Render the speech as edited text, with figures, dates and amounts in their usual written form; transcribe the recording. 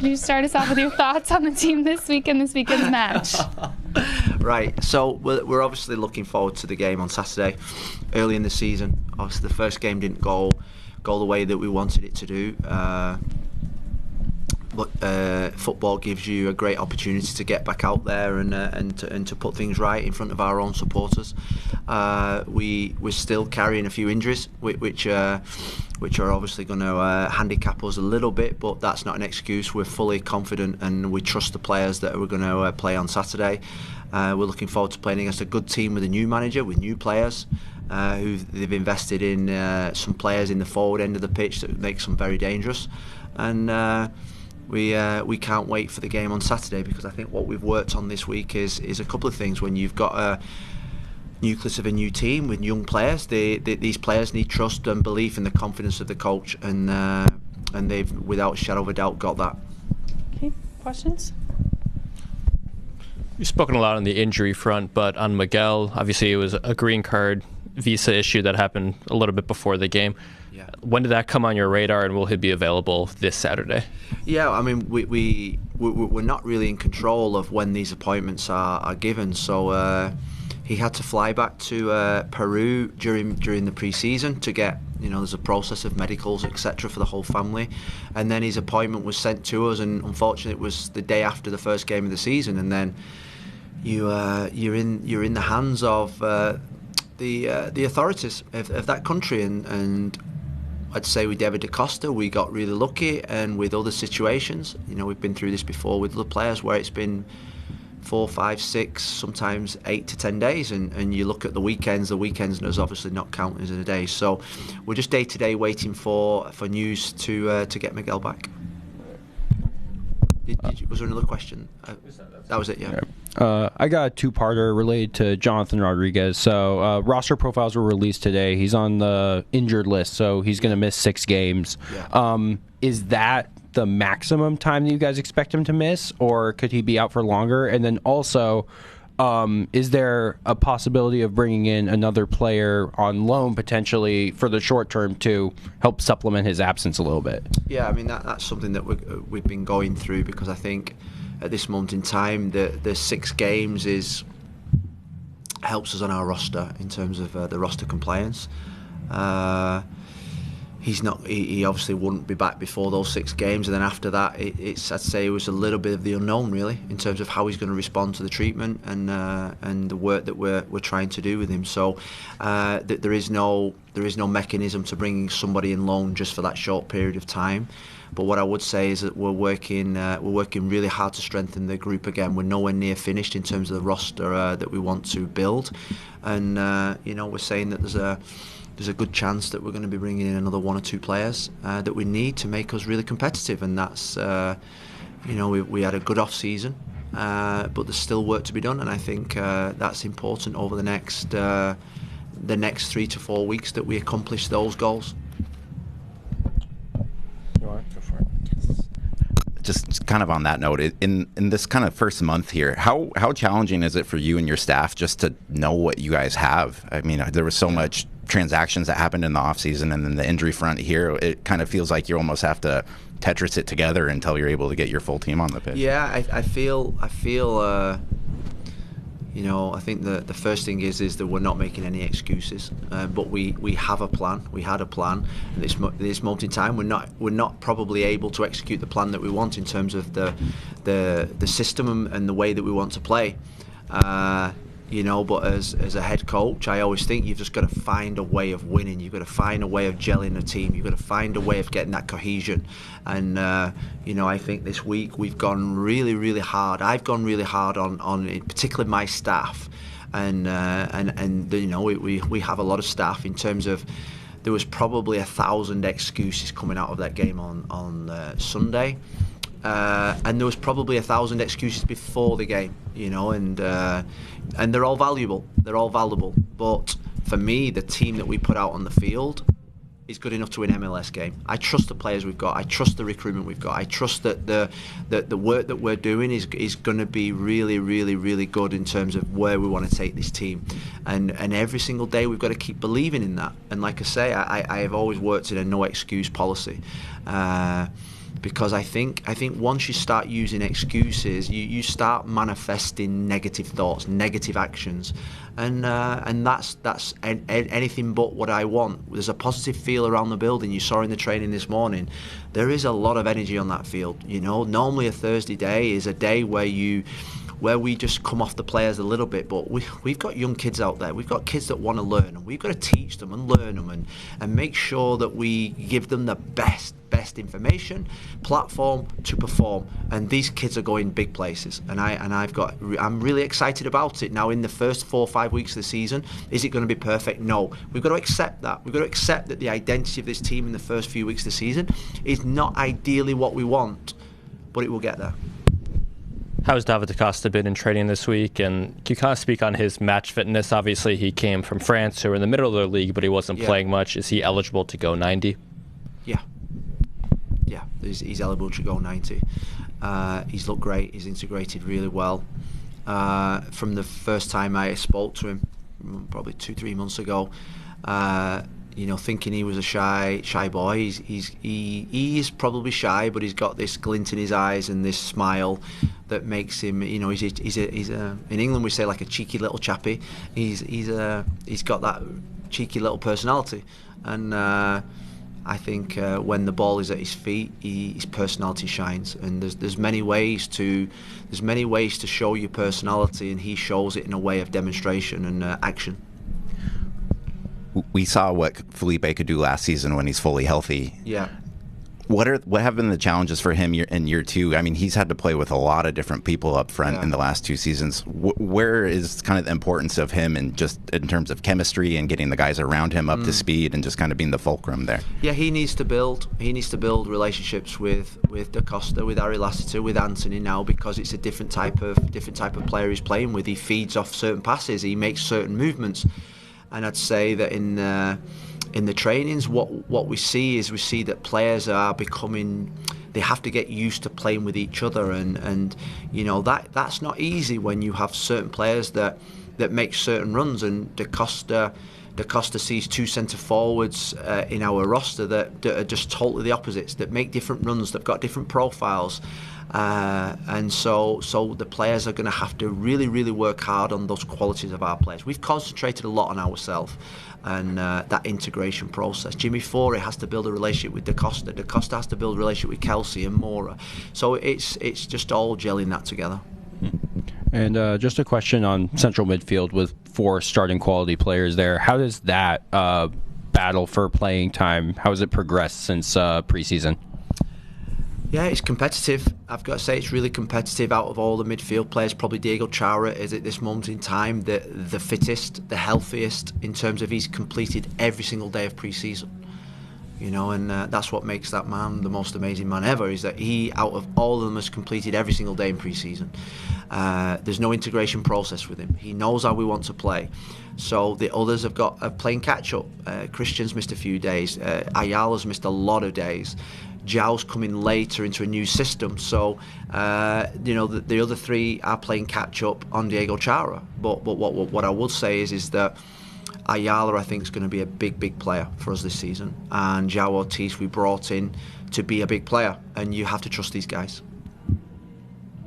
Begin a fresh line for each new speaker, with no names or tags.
you start us off with your thoughts on the team this week and this weekend's match?
Right, so we're obviously looking forward to the game on Saturday, early in the season. Obviously, the first game didn't go the way that we wanted it to do. But football gives you a great opportunity to get back out there and to put things right in front of our own supporters. We're still carrying a few injuries, which are obviously going to handicap us a little bit, but that's not an excuse. We're fully confident and we trust the players that we're going to play on Saturday. We're looking forward to playing against a good team with a new manager, with new players. Who they've invested in some players in the forward end of the pitch that makes them very dangerous, and we can't wait for the game on Saturday, because I think what we've worked on this week is a couple of things. When you've got a nucleus of a new team with young players, these players need trust and belief in the confidence of the coach, and they've without a shadow of a doubt got that.
Okay, questions?
You've spoken a lot on the injury front, but on Miguel, obviously it was a green card visa issue that happened a little bit before the game.
Yeah.
When did that come on your radar, and will he be available this Saturday?
Yeah, I mean, we're not really in control of when these appointments are given. So he had to fly back to Peru during the pre-season to get, there's a process of medicals, etc., for the whole family, and then his appointment was sent to us, and unfortunately it was the day after the first game of the season, and then you're in the hands of the authorities of that country, and I'd say with David da Costa we got really lucky, and with other situations, we've been through this before with other players where it's been 4, 5, 6, sometimes 8 to 10 days, and you look at the weekends is obviously not counted as a day, so we're just day to day waiting for news to get Miguel back. Was there another question? That was it, yeah.
I got a two-parter related to Jonathan Rodriguez. So roster profiles were released today. He's on the injured list, so he's going to miss 6 games. Yeah. Is that the maximum time that you guys expect him to miss, or could he be out for longer? And then also, is there a possibility of bringing in another player on loan potentially for the short term to help supplement his absence a little bit?
Yeah, I mean that's something that we've been going through, because I think at this moment in time the 6 games helps us on our roster in terms of the roster compliance. He obviously wouldn't be back before those 6 games, and then after that I'd say it was a little bit of the unknown really in terms of how he's going to respond to the treatment and the work that we're trying to do with him. So there is no mechanism to bringing somebody in loan just for that short period of time. But what I would say is that we're working really hard to strengthen the group again. We're nowhere near finished in terms of the roster that we want to build, and we're saying that there's a good chance that we're going to be bringing in another 1 or 2 players that we need to make us really competitive, and that's we had a good off season, but there's still work to be done, and I think that's important over the next 3 to 4 weeks that we accomplish those goals.
Just kind of on that note, in this kind of first month here, how challenging is it for you and your staff just to know what you guys have? I mean, there was so much transactions that happened in the off season, and then the injury front here, it kind of feels like you almost have to Tetris it together until you're able to get your full team on the pitch.
Yeah, I feel I think the first thing is that we're not making any excuses, but we have a plan. We had a plan. At this moment in time, we're not probably able to execute the plan that we want in terms of the system and the way that we want to play. But as a head coach, I always think you've just got to find a way of winning. You've got to find a way of gelling a team. You've got to find a way of getting that cohesion. And I think this week we've gone really, really hard. I've gone really hard on particularly my staff, and we have a lot of staff in terms of. There was probably 1,000 excuses coming out of that game on Sunday. And there was probably 1,000 excuses before the game, and they're all valuable. They're all valuable. But for me, the team that we put out on the field is good enough to win MLS game. I trust the players we've got. I trust the recruitment we've got. I trust that the work that we're doing is going to be really, really, really good in terms of where we want to take this team. And every single day we've got to keep believing in that. And like I say, I have always worked in a no excuse policy. because I think once you start using excuses, you start manifesting negative thoughts, negative actions, and that's anything but what I want. There's a positive feel around the building. You saw in the training this morning, there is a lot of energy on that field. You know, normally a Thursday day is a day where we just come off the players a little bit, but we've got young kids out there. We've got kids that want to learn, and we've got to teach them and learn them, and make sure that we give them the best information, platform to perform. And these kids are going big places, and I'm really excited about it. Now, in the first 4 or 5 weeks of the season, is it going to be perfect? No. We've got to accept that. We've got to accept that the identity of this team in the first few weeks of the season is not ideally what we want, but it will get there.
How's David Dasta been in training this week? And can you kind of speak on his match fitness? Obviously, he came from France, who were in the middle of their league, but he wasn't playing much. Is he eligible to go 90?
Yeah, he's eligible to go 90. He's looked great. He's integrated really well. From the first time I spoke to him, probably 2-3 months ago, thinking he was a shy boy. He is probably shy, but he's got this glint in his eyes and this smile that makes him, he's a in England we say like a cheeky little chappy. He's got that cheeky little personality, and I think when the ball is at his feet, his personality shines. And there's many ways to show your personality, and he shows it in a way of demonstration and action.
We saw what Felipe could do last season when he's fully healthy.
Yeah.
What have been the challenges for him in year two? I mean, he's had to play with a lot of different people up front in the last 2 seasons. Where is kind of the importance of him, and just in terms of chemistry and getting the guys around him up to speed and just kind of being the fulcrum there?
Yeah, he needs to build relationships with Da Costa, with Ari Lassiter, with Anthony now, because it's a different type of player he's playing with. He feeds off certain passes, he makes certain movements. And I'd say that in the trainings, what we see that players are becoming, they have to get used to playing with each other, and that's not easy when you have certain players that make certain runs. And Da Costa sees 2 centre forwards in our roster that are just totally the opposites, that make different runs, that've got different profiles. And so the players are going to have to really, really work hard on those qualities of our players. We've concentrated a lot on ourselves and that integration process. Jimmy Forey has to build a relationship with Da Costa. Da Costa has to build a relationship with Kelsey and Mora. So it's just all gelling that together.
And just a question on central midfield with 4 starting quality players there. How does that battle for playing time, how has it progressed since preseason?
Yeah, it's competitive. I've got to say it's really competitive. Out of all the midfield players, probably Diego Chara is at this moment in time the fittest, the healthiest, in terms of he's completed every single day of pre-season. And that's what makes that man the most amazing man ever, is that he, out of all of them, has completed every single day in pre-season. There's no integration process with him. He knows how we want to play. So the others have got playing catch-up. Christian's missed a few days. Ayala's missed a lot of days. Zhao's coming later into a new system, so the other 3 are playing catch up on Diego Chara. But what I would say is that Ayala, I think, is going to be a big player for us this season, and Zhao Ortiz we brought in to be a big player, and you have to trust these guys.